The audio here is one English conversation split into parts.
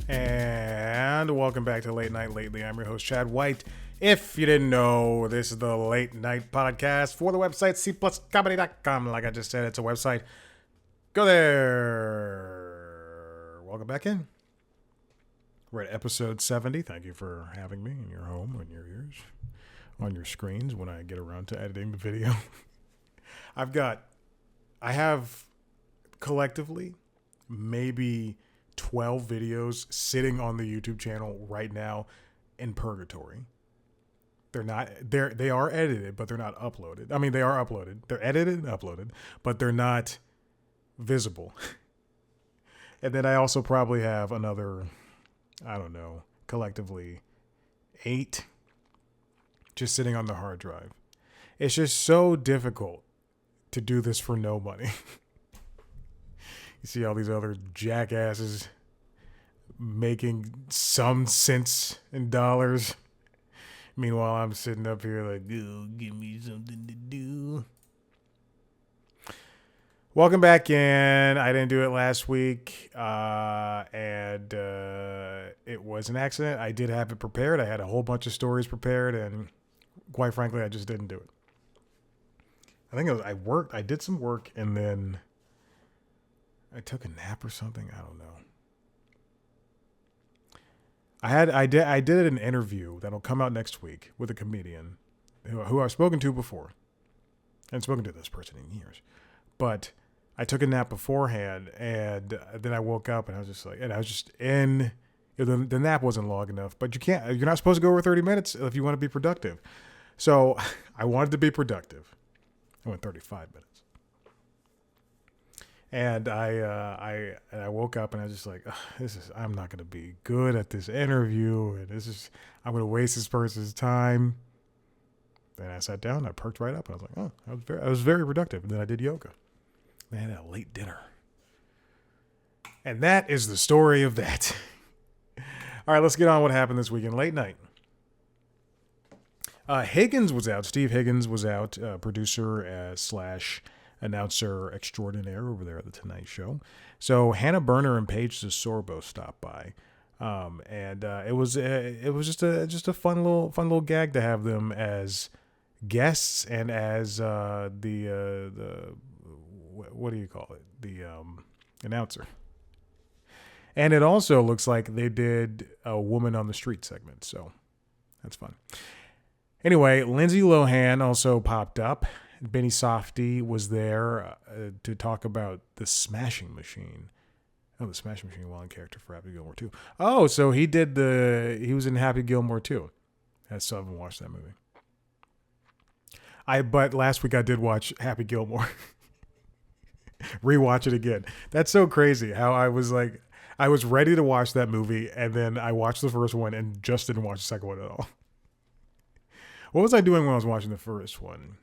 And welcome back to Late Night Lately. I'm your host, Chad White. If you didn't know, this is the late night podcast for the website cpluscomedy.com. Like I just said, it's a website. Go there. Welcome back in. We're at episode 70. Thank you for having me in your home, in your ears, on your screens when I get around to editing the video. I have collectively maybe 12 videos sitting on the YouTube channel right now in purgatory. They are edited, but they're not uploaded. I mean, they are uploaded. They're edited and uploaded, but they're not visible. And then I also probably have another, I don't know, collectively 8 just sitting on the hard drive. It's just so difficult to do this for no money. You see all these other jackasses making some cents in dollars. Meanwhile, I'm sitting up here like, oh, give me something to do. Welcome back in. I didn't do it last week, and it was an accident. I did have it prepared. I had a whole bunch of stories prepared, and quite frankly, I just didn't do it. I think I did some work, and then I took a nap or something. I don't know. I did an interview that'll come out next week with a comedian who I've spoken to before. I haven't spoken to this person in years, but I took a nap beforehand, and then I woke up and I was just like, and I was just in. The nap wasn't long enough, but you're not supposed to go over 30 minutes if you want to be productive. So I wanted to be productive. I went 35 minutes. And I woke up and I was just like, I'm not going to be good at this interview. And I'm going to waste this person's time. Then I sat down, I perked right up, and I was like, oh, I was very productive. And then I did yoga. Then I had a late dinner. And that is the story of that. All right, let's get on what happened this weekend. Late night. Higgins was out. Steve Higgins was out, producer slash announcer extraordinaire over there at the Tonight Show. So Hannah Berner and Paige DeSorbo stopped by, and it was just a fun little gag to have them as guests and as the what do you call it, the announcer. And it also looks like they did a Woman on the Street segment, so that's fun. Anyway, Lindsay Lohan also popped up. Benny Safdie was there to talk about the Smashing Machine. Oh, the Smashing Machine, well in character for Happy Gilmore 2. Oh, so he was in Happy Gilmore 2. I still haven't watched that movie. But last week I did watch Happy Gilmore. Rewatch it again. That's so crazy how I was ready to watch that movie, and then I watched the first one and just didn't watch the second one at all. What was I doing when I was watching the first one?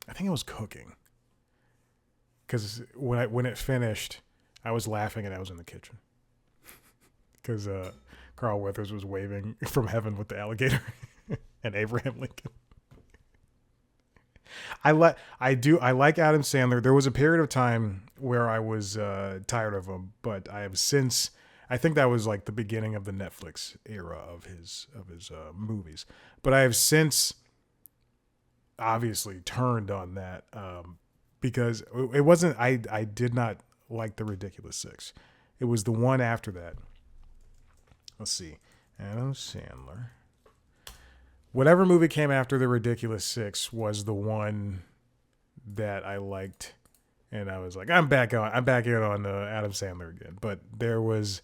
I think I was cooking. Because when it finished, I was laughing and I was in the kitchen. Because Carl Weathers was waving from heaven with the alligator and Abraham Lincoln. I like Adam Sandler. There was a period of time where I was tired of him, but I think that was like the beginning of the Netflix era of his movies. But I have since obviously turned on that because it wasn't. I did not like The Ridiculous Six. It was the one after that. Let's see, Adam Sandler. Whatever movie came after The Ridiculous Six was the one that I liked, and I was like, I'm back in on Adam Sandler again. But there was,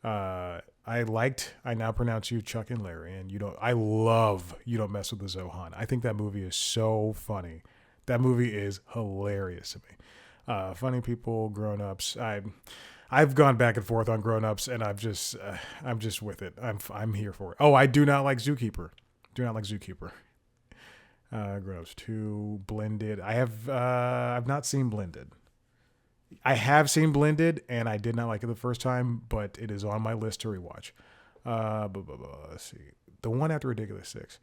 I Now Pronounce You, Chuck and Larry, and I love You Don't Mess with the Zohan. I think that movie is so funny. That movie is hilarious to me. Funny People, Grown Ups. I've gone back and forth on Grown Ups, and I'm just with it. I'm here for it. Oh, I do not like Zookeeper. Grown Ups 2, Blended. I've not seen Blended. I have seen Blended, and I did not like it the first time, but it is on my list to rewatch. Let's see. The one after Ridiculous Six.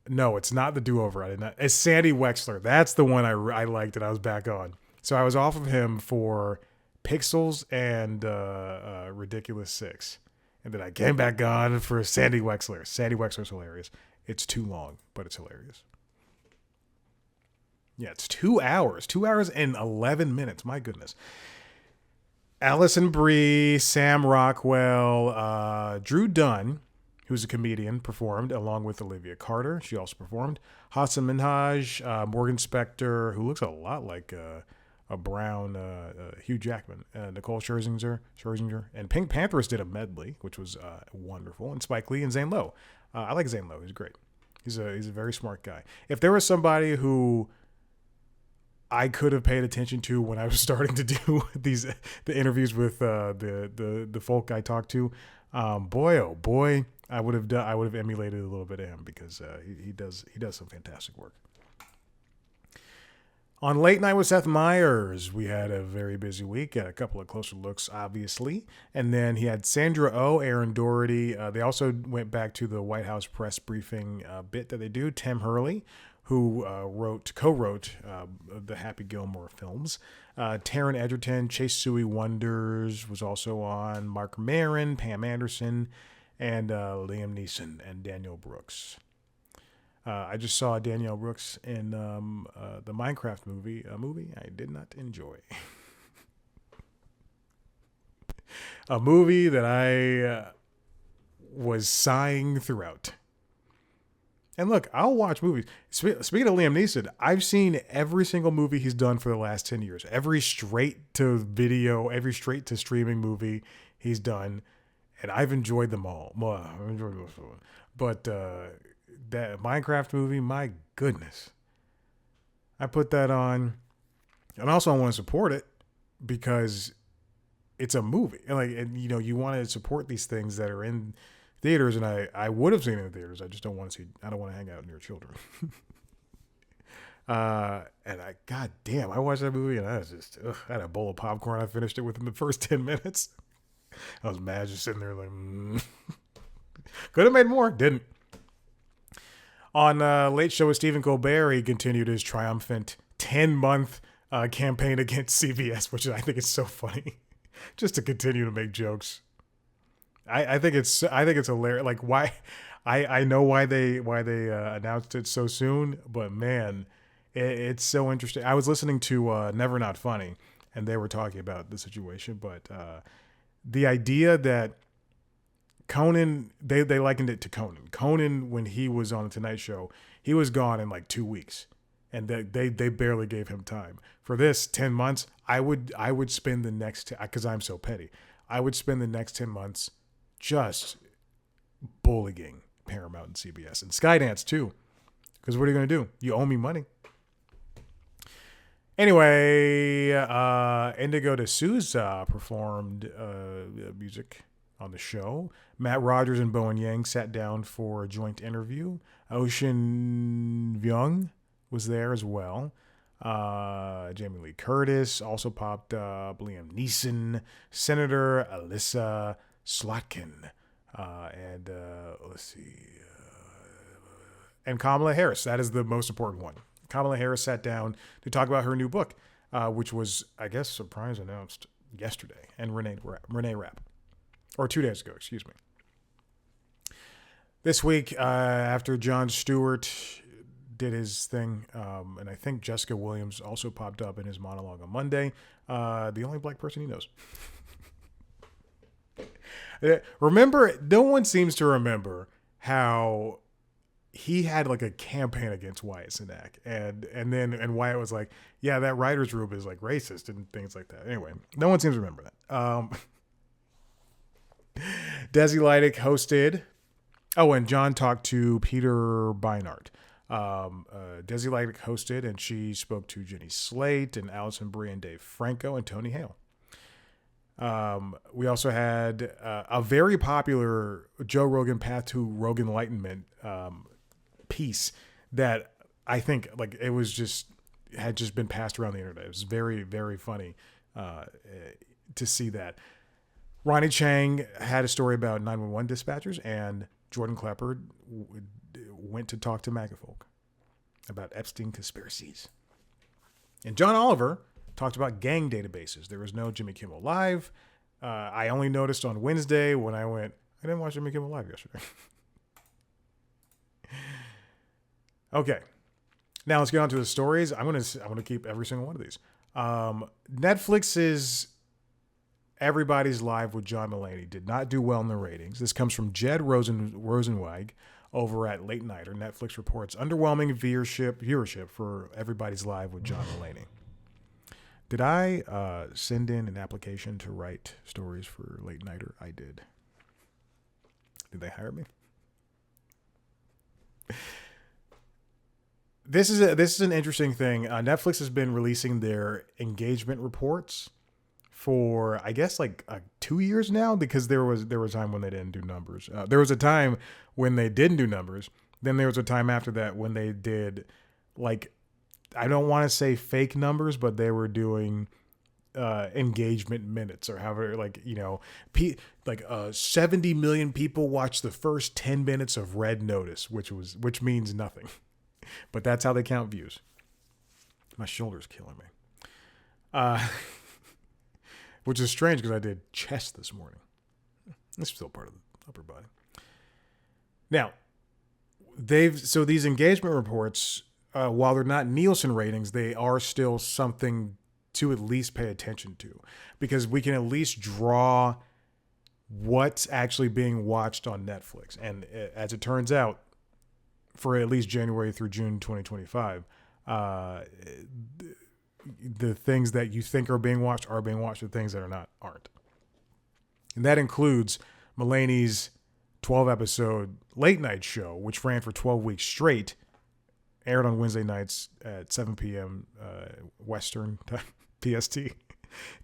No, it's not The Do-Over. I did not. It's Sandy Wexler. That's the one I liked and I was back on. So I was off of him for Pixels and Ridiculous Six. And then I came back on for Sandy Wexler. Sandy Wexler's hilarious. It's too long, but it's hilarious. Yeah, it's 2 hours. 2 hours and 11 minutes. My goodness. Allison Brie, Sam Rockwell, Drew Dunn, who's a comedian, performed along with Olivia Carter. She also performed. Hassan Minhaj, Morgan Spector, who looks a lot like a brown Hugh Jackman, Nicole Scherzinger, and Pink Panthers did a medley, which was wonderful, and Spike Lee and Zane Lowe. I like Zane Lowe; he's great. He's a very smart guy. If there was somebody who I could have paid attention to when I was starting to do the interviews with the folk I talked to, boy oh boy, I would have emulated a little bit of him because he does some fantastic work. On Late Night with Seth Meyers, we had a very busy week. Had a couple of closer looks, obviously. And then he had Sandra Oh, Aaron Doherty. They also went back to the White House press briefing bit that they do. Tim Hurley, who co-wrote the Happy Gilmore films. Taron Egerton, Chase Suey Wonders was also on. Mark Maron, Pam Anderson, and Liam Neeson and Daniel Brooks. I just saw Danielle Brooks in the Minecraft movie, a movie I did not enjoy. A movie that I was sighing throughout. And look, I'll watch movies. Speaking of Liam Neeson, I've seen every single movie he's done for the last 10 years. Every straight to video, every straight to streaming movie he's done. And I've enjoyed them all. Well, I've enjoyed most of them. But that Minecraft movie, my goodness. I put that on. And also I want to support it because it's a movie. And you want to support these things that are in theaters, and I would have seen it in theaters. I just don't want to hang out near children. And god damn, I watched that movie and I was just, I had a bowl of popcorn. I finished it within the first 10 minutes. I was mad just sitting there like, could have made more. Didn't. On Late Show with Stephen Colbert, he continued his triumphant 10-month campaign against CBS, which I think is so funny, just to continue to make jokes. I think it's hilarious. Like why, I know why they announced it so soon, but man, it's so interesting. I was listening to Never Not Funny, and they were talking about the situation, but the idea that Conan, they likened it to Conan. Conan, when he was on the Tonight Show, he was gone in like 2 weeks, and they barely gave him time. For this 10 months, I would spend the next, because I'm so petty, I would spend the next 10 months just bullying Paramount and CBS and Skydance too, because what are you going to do? You owe me money. Anyway, Indigo de Souza performed music on the show. Matt Rogers and Bowen Yang sat down for a joint interview. Ocean Vyung was there as well. Jamie Lee Curtis also popped up. Liam Neeson, Senator Alyssa Slotkin, and let's see, and Kamala Harris. That is the most important one. Kamala Harris sat down to talk about her new book, which was, I guess, surprise announced yesterday, and Renee Rapp, or 2 days ago, excuse me. This week, after Jon Stewart did his thing, and I think Jessica Williams also popped up in his monologue on Monday, the only black person he knows. Remember, no one seems to remember how he had like a campaign against Wyatt Cenac, and Wyatt was like, yeah, that writer's room is like racist and things like that. Anyway, no one seems to remember that. Desi Lydic hosted. Oh, and John talked to Peter Beinart. Desi Lydic hosted, and she spoke to Jenny Slate and Allison Brie and Dave Franco and Tony Hale. We also had a very popular Joe Rogan Path to Rogan Enlightenment piece that I think like it was had just been passed around the internet. It was very, very funny to see that. Ronnie Chang had a story about 911 dispatchers, and Jordan Klepper went to talk to MAGA folk about Epstein conspiracies. And John Oliver talked about gang databases. There was no Jimmy Kimmel Live. I only noticed on Wednesday when I didn't watch Jimmy Kimmel Live yesterday. Okay. Now let's get on to the stories. I'm gonna keep every single one of these. Netflix's Everybody's Live with John Mulaney did not do well in the ratings. This comes from Jed Rosenweig over at Late Nighter. Netflix reports underwhelming viewership for Everybody's Live with John Mulaney. Did I send in an application to write stories for Late Nighter? I did. Did they hire me? This is an interesting thing. Netflix has been releasing their engagement reports for, I guess, like 2 years now, because there was a time when they didn't do numbers. There was a time when they didn't do numbers. Then there was a time after that when they did, like, I don't want to say fake numbers, but they were doing engagement minutes, or however, like, 70 million people watched the first 10 minutes of Red Notice, which means nothing. But that's how they count views. My shoulder's killing me. Which is strange because I did chest this morning. It's still part of the upper body. Now, these engagement reports, while they're not Nielsen ratings, they are still something to at least pay attention to, because we can at least draw what's actually being watched on Netflix. And as it turns out, for at least January through June 2025, the things that you think are being watched. The things that are not aren't. And that includes Mulaney's 12-episode late night show, which ran for 12 weeks straight, aired on Wednesday nights at 7 p.m. Western time, PST,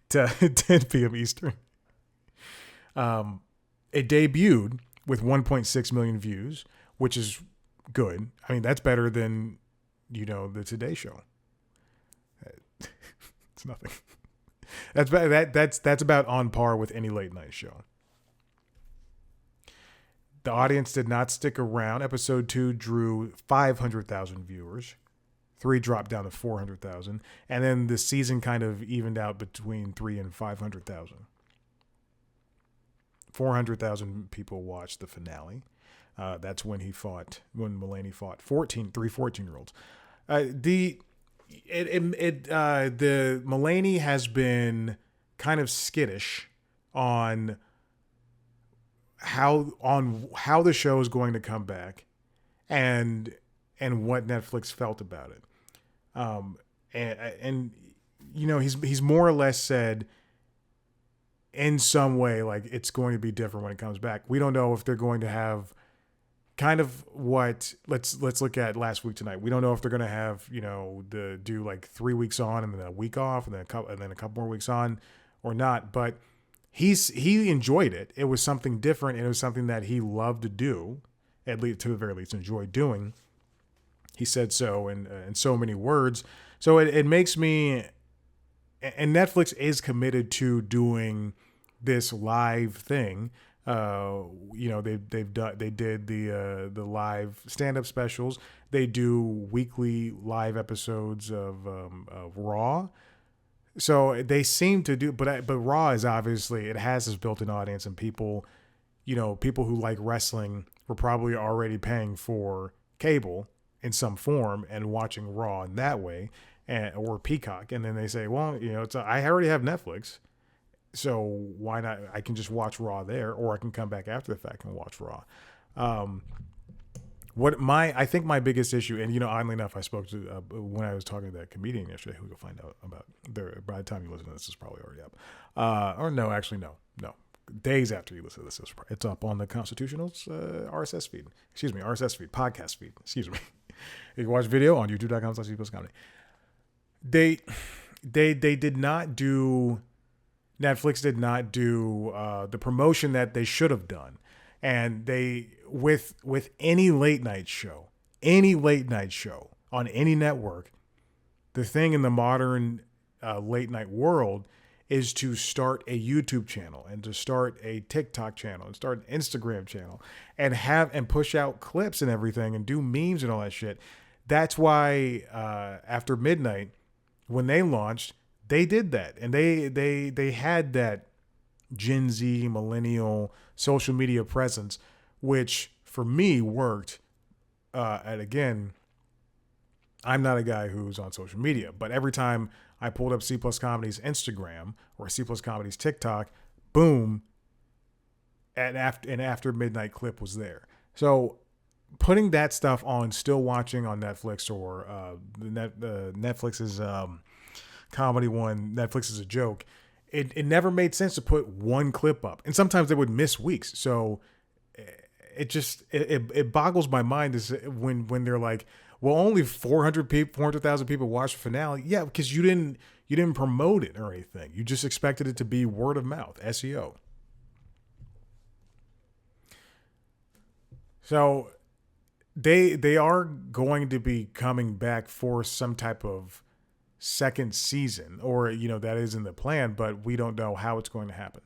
to 10 p.m. Eastern. It debuted with 1.6 million views, which is good. I mean, that's better than, the Today Show. It's nothing. That's about on par with any late night show. The audience did not stick around. Episode 2 drew 500,000 viewers. 3 dropped down to 400,000. And then the season kind of evened out between 3 and 500,000. 400,000 people watched the finale. That's when Mulaney fought 14-year-olds. The Mulaney has been kind of skittish on how the show is going to come back, and what Netflix felt about it. He's more or less said in some way, like, it's going to be different when it comes back. We don't know if they're going to have kind of what, let's look at last week tonight. We don't know if they're going to have, do like 3 weeks on and then a week off and then a couple more weeks on or not. But he enjoyed it. It was something different. And it was something that he loved to do, at least to the very least enjoyed doing. He said so in so many words. So it makes me, and Netflix is committed to doing this live thing. They did the live stand-up specials. They do weekly live episodes of Raw. So they seem to do, but Raw is obviously, it has this built-in audience, and people who like wrestling were probably already paying for cable in some form and watching Raw in that way, or Peacock. And then they say, well, I already have Netflix. So why not? I can just watch Raw there, or I can come back after the fact and watch Raw. I think my biggest issue, and oddly enough, I spoke to when I was talking to that comedian yesterday, who you'll find out about there by the time you listen to this is probably already up. Or no, actually no. Days after you listen to this, it's up on the Constitutional's RSS feed. Excuse me, RSS feed, podcast feed. Excuse me. You can watch video on youtube.com/comedy. They did not do. Netflix did not do the promotion that they should have done. And they, with any late night show on any network, the thing in the modern late night world is to start a YouTube channel and to start a TikTok channel and start an Instagram channel and push out clips and everything and do memes and all that shit. That's why after midnight, when they launched, they did that, and they had that Gen Z millennial social media presence, which for me worked. And again, I'm not a guy who's on social media, but every time I pulled up C Plus Comedy's Instagram or C Plus Comedy's TikTok, boom, an after midnight clip was there. So putting that stuff on, still watching on Netflix or Netflix's comedy one, Netflix is a joke. It never made sense to put one clip up, and sometimes they would miss weeks. So it boggles my mind is when they're like, well, only 400,000 people watched the finale. Yeah, because you didn't promote it or anything. You just expected it to be word of mouth, SEO. So they are going to be coming back for some type of second season, or that is in the plan, but we don't know how it's going to happen,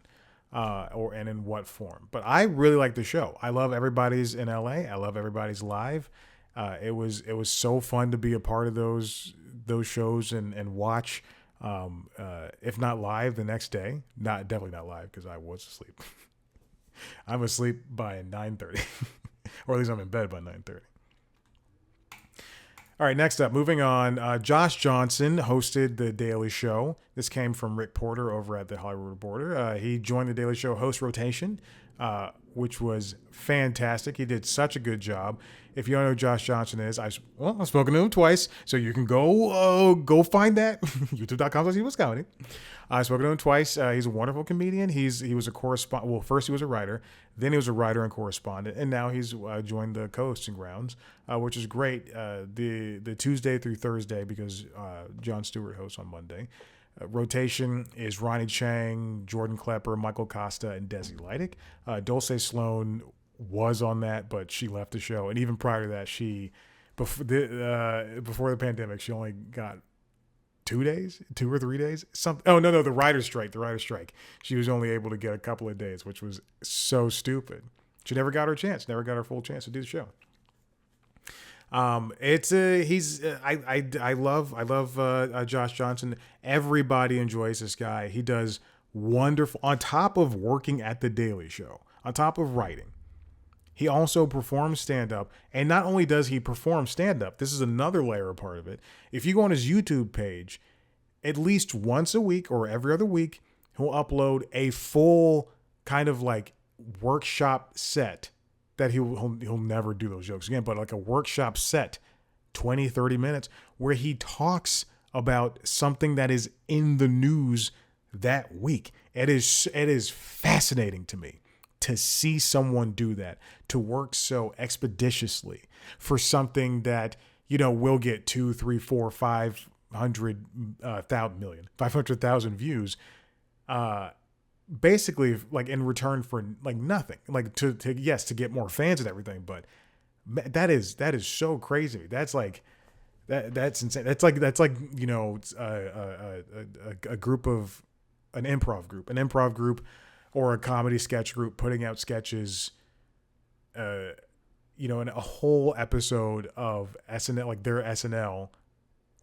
and in what form. But I really like the show. I love everybody's in LA. I love everybody's live. It was so fun to be a part of those shows and watch. If not live the next day, definitely not live because I was asleep. I'm asleep by 9:30, or at least I'm in bed by 9:30. All right, next up, moving on. Josh Johnson hosted The Daily Show. This came from Rick Porter over at The Hollywood Reporter. He joined The Daily Show host rotation, which was fantastic. He did such a good job. If you don't know who Josh Johnson is, I've spoken to him twice, so you can go find that. YouTube.com/comedy. I've spoken to him twice. He's a wonderful comedian. He was a correspondent. Well, first he was a writer, then he was a writer and correspondent, and now he's joined the co-hosting grounds, which is great. The Tuesday through Thursday, because Jon Stewart hosts on Monday. Rotation is Ronnie Chang, Jordan Klepper, Michael Costa, and Desi Leidick. Dulce Sloan was on that, but she left the show. And even prior to that, before the pandemic, she only got 2 or 3 days. No, the writer's strike. She was only able to get a couple of days, which was so stupid. She never got her chance, never got her full chance to do the show. I love Josh Johnson. Everybody enjoys this guy. He does wonderful. On top of working at The Daily Show, on top of writing, he also performs stand-up. And not only does he perform stand-up, this is another layer of part of it. If you go on his YouTube page, at least once a week or every other week, he'll upload a full kind of like workshop set that he'll never do those jokes again, but like a workshop set, 20, 30 minutes, where he talks about something that is in the news that week. It is fascinating to me to see someone do that, to work so expeditiously for something that, will get 2, 3, 4, 500,000 views, basically like in return for like nothing, like to get more fans and everything. But that is so crazy. That's like, that's insane. That's like, a group of an improv group or a comedy sketch group putting out sketches, in a whole episode of SNL, like their SNL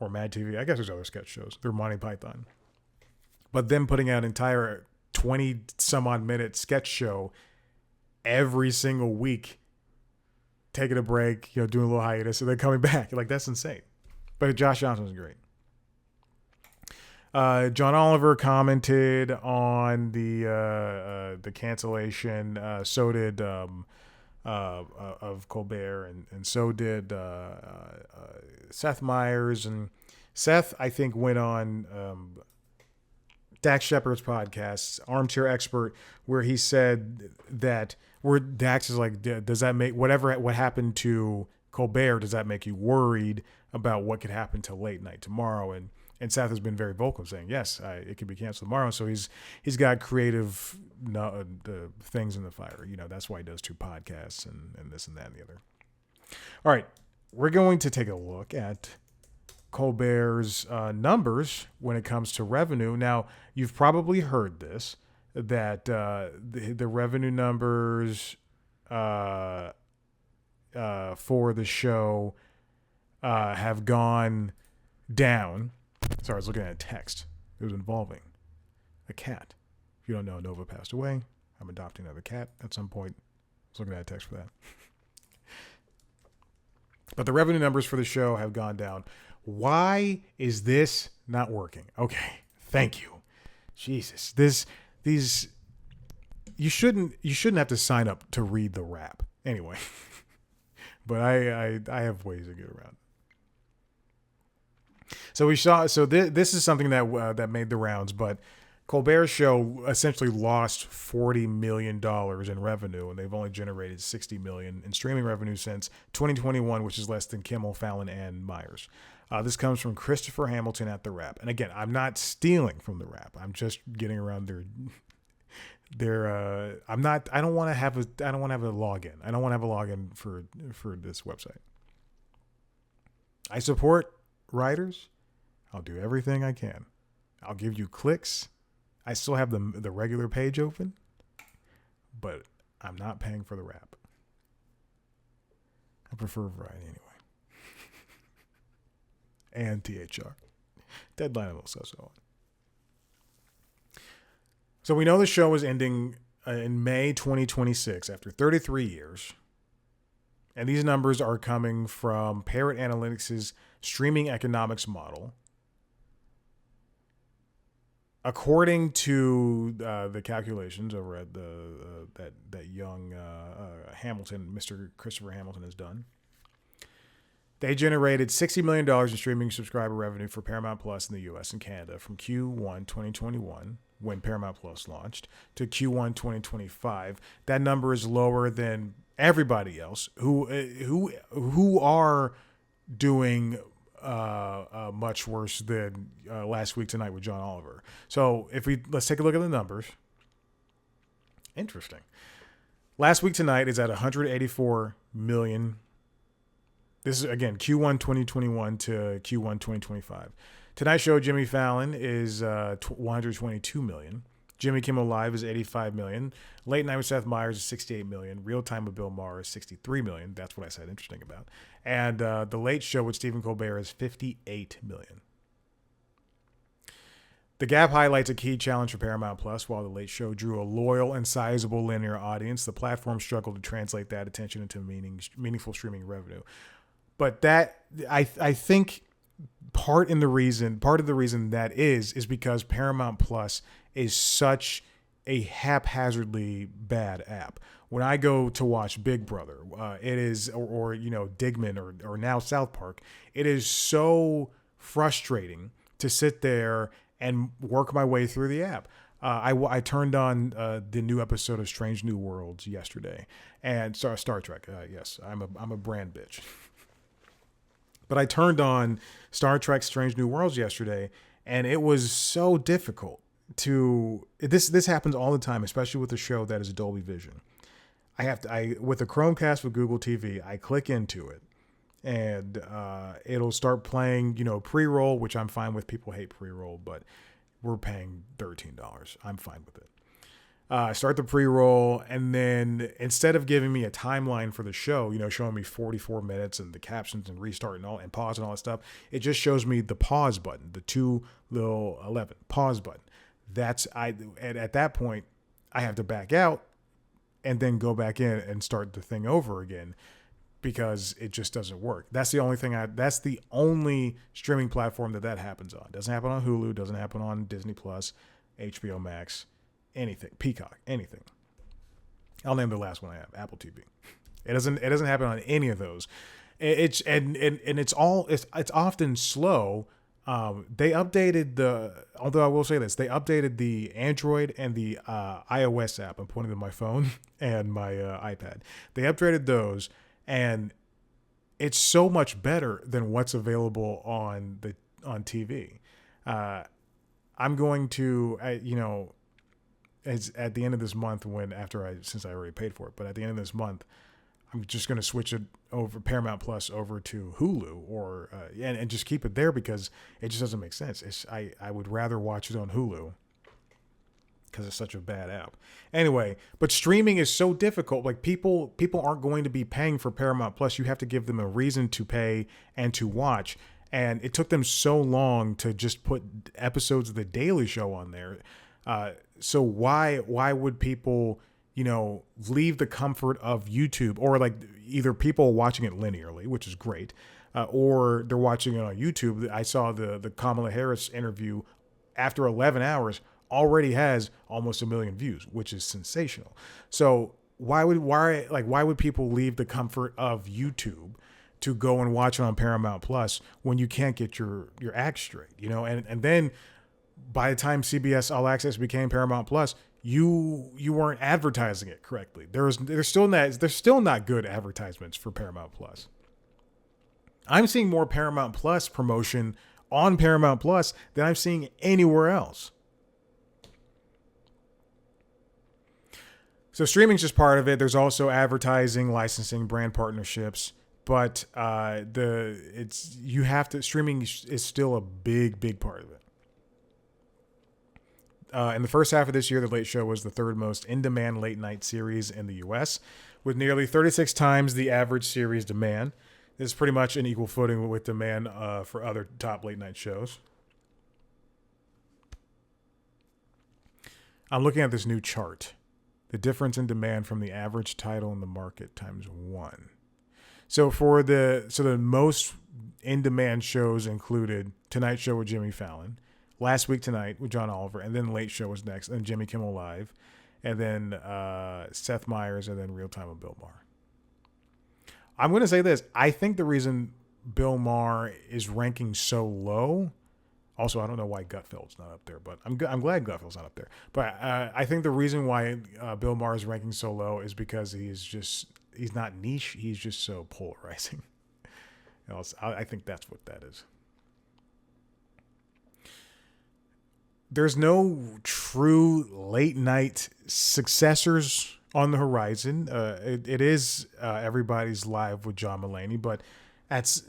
or Mad TV. I guess there's other sketch shows. They're Monty Python. But them putting out entire 20 some odd minute sketch show every single week, taking a break, doing a little hiatus, and then coming back. Like, that's insane. But Josh Johnson was great. John Oliver commented on the cancellation. So did of Colbert, and so did Seth Meyers. And Seth, I think, went on Dax Shepard's podcast, Armchair Expert, where he said that where Dax is like, does that make what happened to Colbert? Does that make you worried about what could happen to late night tomorrow? And Seth has been very vocal, saying yes, it could be canceled tomorrow. So he's got creative things in the fire. That's why he does 2 podcasts and this and that and the other. All right, we're going to take a look at Colbert's numbers when it comes to revenue. Now, you've probably heard this, that the revenue numbers for the show have gone down. Sorry, I was looking at text. It was involving a cat. If you don't know, Nova passed away. I'm adopting another cat at some point. I was looking at a text for that. But the revenue numbers for the show have gone down. Why is this not working? Okay, thank you. Jesus, you shouldn't have to sign up to read the rap anyway. But I have ways to get around. So this is something that made the rounds, but Colbert's show essentially lost $40 million in revenue, and they've only generated $60 million in streaming revenue since 2021, which is less than Kimmel, Fallon, and Myers. This comes from Christopher Hamilton at The Wrap. And again, I'm not stealing from The Wrap. I'm just getting around their I don't want to have a login. I don't want to have a login for this website. I support writers. I'll do everything I can. I'll give you clicks. I still have the regular page open, but I'm not paying for The Wrap. I prefer Variety anyway. And THR. Deadline and so on. So we know the show is ending in May 2026 after 33 years. And these numbers are coming from Parrot Analytics' streaming economics model. According to the calculations over at that young Hamilton, Mr. Christopher Hamilton has done, they generated $60 million in streaming subscriber revenue for Paramount Plus in the U.S. and Canada from Q1 2021, when Paramount Plus launched, to Q1 2025. That number is lower than everybody else who are doing much worse than Last Week Tonight with John Oliver. So let's take a look at the numbers. Interesting. Last Week Tonight is at 184 million. This is, again, Q1 2021 to Q1 2025. Tonight Show Jimmy Fallon is 122 million. Jimmy Kimmel Live is 85 million. Late Night with Seth Meyers is 68 million. Real Time with Bill Maher is 63 million. That's what I said interesting about. And The Late Show with Stephen Colbert is 58 million. The Gap highlights a key challenge for Paramount Plus. While The Late Show drew a loyal and sizable linear audience, the platform struggled to translate that attention into meaningful streaming revenue. But that, I think part of the reason that is because Paramount Plus is such a haphazardly bad app. When I go to watch Big Brother, it is, or Digman, or now South Park, it is so frustrating to sit there and work my way through the app. I turned on the new episode of Strange New Worlds yesterday, and Star Trek. Yes, I'm a brand bitch. But I turned on Star Trek Strange New Worlds yesterday, and it was so difficult to... This happens all the time, especially with a show that is a Dolby Vision. With a Chromecast with Google TV, I click into it, and it'll start playing, pre-roll, which I'm fine with. People hate pre-roll, but we're paying $13. I'm fine with it. Start the pre-roll, and then instead of giving me a timeline for the show, showing me 44 minutes and the captions and restart and pause and all that stuff, it just shows me the pause button, the 2:11 pause button. At that point, I have to back out and then go back in and start the thing over again because it just doesn't work. That's the only streaming platform that happens on. It doesn't happen on Hulu, doesn't happen on Disney Plus, HBO Max, anything, Peacock, anything. I'll name the last one I have, Apple TV. It doesn't happen on any of those. It's often slow. They updated although I will say this, they updated the Android and the iOS app. I'm pointing to my phone and my iPad. They upgraded those, and it's so much better than what's available on TV. I'm going to, as at the end of this month, since I already paid for it, but at the end of this month, I'm just going to switch it over Paramount Plus over to Hulu and just keep it there because it just doesn't make sense. I would rather watch it on Hulu because it's such a bad app. Anyway, but streaming is so difficult. Like people aren't going to be paying for Paramount Plus. You have to give them a reason to pay and to watch. And it took them so long to just put episodes of The Daily Show on there. So why would people, leave the comfort of YouTube, or like either people watching it linearly, which is great, or they're watching it on YouTube. I saw the Kamala Harris interview after 11 hours already has almost 1 million views, which is sensational. So why would people leave the comfort of YouTube to go and watch it on Paramount Plus when you can't get your act straight, and then by the time CBS All Access became Paramount Plus, you weren't advertising it correctly. There's still not good advertisements for Paramount Plus. I'm seeing more Paramount Plus promotion on Paramount Plus than I'm seeing anywhere else. So streaming's just part of it. There's also advertising, licensing, brand partnerships, but streaming is still a big part of it. In the first half of this year, The Late Show was the third most in-demand late-night series in the U.S., with nearly 36 times the average series demand. This is pretty much an equal footing with demand for other top late-night shows. I'm looking at this new chart. The difference in demand from the average title in the market times 1. So the most in-demand shows included Tonight Show with Jimmy Fallon, Last Week Tonight with John Oliver, and then Late Show was next, and Jimmy Kimmel Live, and then Seth Meyers, and then Real Time with Bill Maher. I'm going to say this. I think the reason Bill Maher is ranking so low, also I don't know why Gutfeld's not up there, but I'm glad Gutfeld's not up there. But I think the reason why Bill Maher is ranking so low is because he's not niche. He's just so polarizing. I think that's what that is. There's no true late night successors on the horizon. It is Everybody's Live with John Mulaney, but that's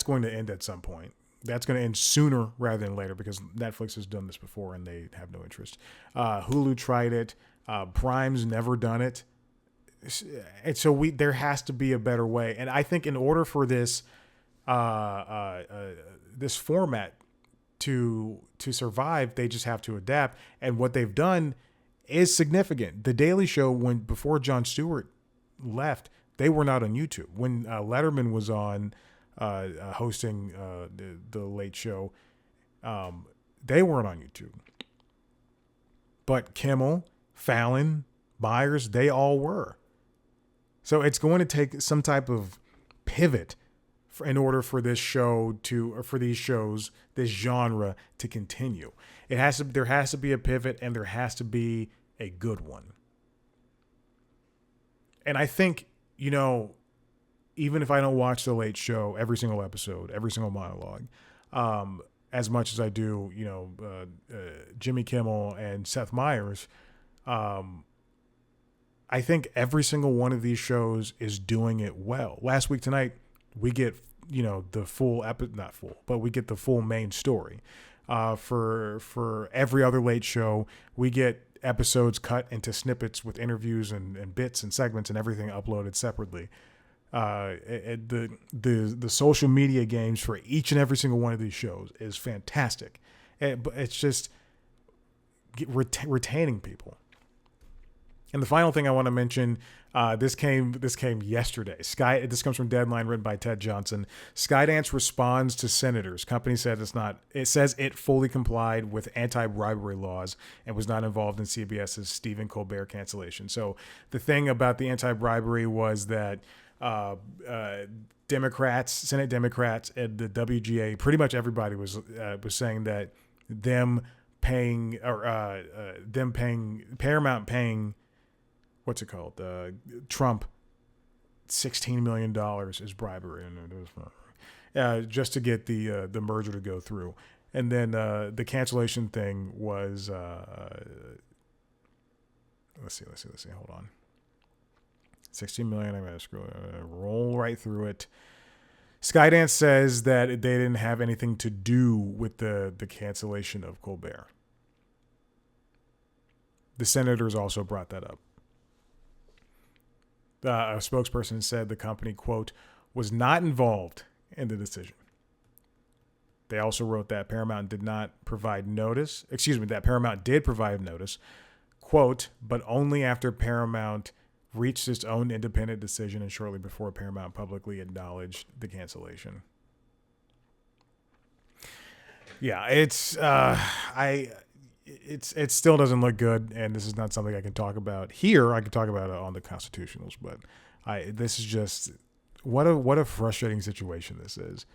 going to end at some point. That's going to end sooner rather than later because Netflix has done this before and they have no interest. Hulu tried it. Prime's never done it. And so there has to be a better way. And I think in order for this this format to survive, they just have to adapt. And what they've done is significant. The Daily Show, before Jon Stewart left, they were not on YouTube. When Letterman was on hosting the Late Show, they weren't on YouTube. But Kimmel, Fallon, Myers, they all were. So it's going to take some type of pivot in order for this show for these shows, this genre to continue. There has to be a pivot, and there has to be a good one. And I think, even if I don't watch The Late Show, every single episode, every single monologue, as much as I do, Jimmy Kimmel and Seth Meyers, I think every single one of these shows is doing it well. Last Week Tonight, we get, the full not full, but we get the full main story. For every other Late Show, we get episodes cut into snippets with interviews and bits and segments and everything uploaded separately. The social media games for each and every single one of these shows is fantastic. But it's just retaining people. And the final thing I want to mention, this came yesterday. This comes from Deadline, written by Ted Johnson. Skydance responds to senators. Company said it says it fully complied with anti-bribery laws and was not involved in CBS's Stephen Colbert cancellation. So the thing about the anti-bribery was that Democrats, Senate Democrats, and the WGA, pretty much everybody was saying that Paramount paying, what's it called? Trump, $16 million is bribery, just to get the merger to go through. And then the cancellation thing was, let's see. Hold on. 16 million. I'm going to roll right through it. Skydance says that they didn't have anything to do with the cancellation of Colbert. The senators also brought that up. A spokesperson said the company, quote, was not involved in the decision. They also wrote that Paramount did not provide notice. Excuse me, that Paramount did provide notice, quote, but only after Paramount reached its own independent decision and shortly before Paramount publicly acknowledged the cancellation. Yeah, it still doesn't look good, and this is not something I can talk about here. I can talk about it on the Constitutionals, but this is just what a frustrating situation this is.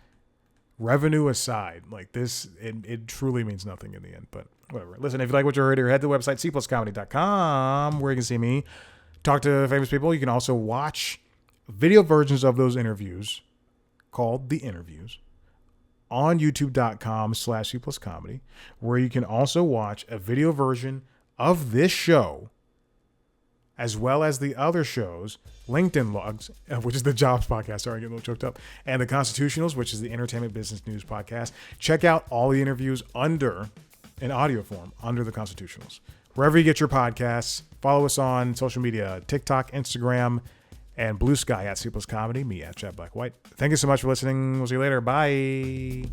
Revenue aside, like this, it truly means nothing in the end, but whatever. Listen, if you like what you heard here, head to the website, cpluscomedy.com, where you can see me talk to famous people. You can also watch video versions of those interviews called The Interviews on youtube.com/cpluscomedy, where you can also watch a video version of this show as well as the other shows, LinkedIn Logs, which is the Jobs podcast, sorry, I get a little choked up, and the Constitutionals, which is the Entertainment Business News podcast. Check out all the interviews in audio form, under the Constitutionals. Wherever you get your podcasts, follow us on social media, TikTok, Instagram, and Blue Sky @C+Comedy, me @ChadBlackWhite. Thank you so much for listening. We'll see you later. Bye.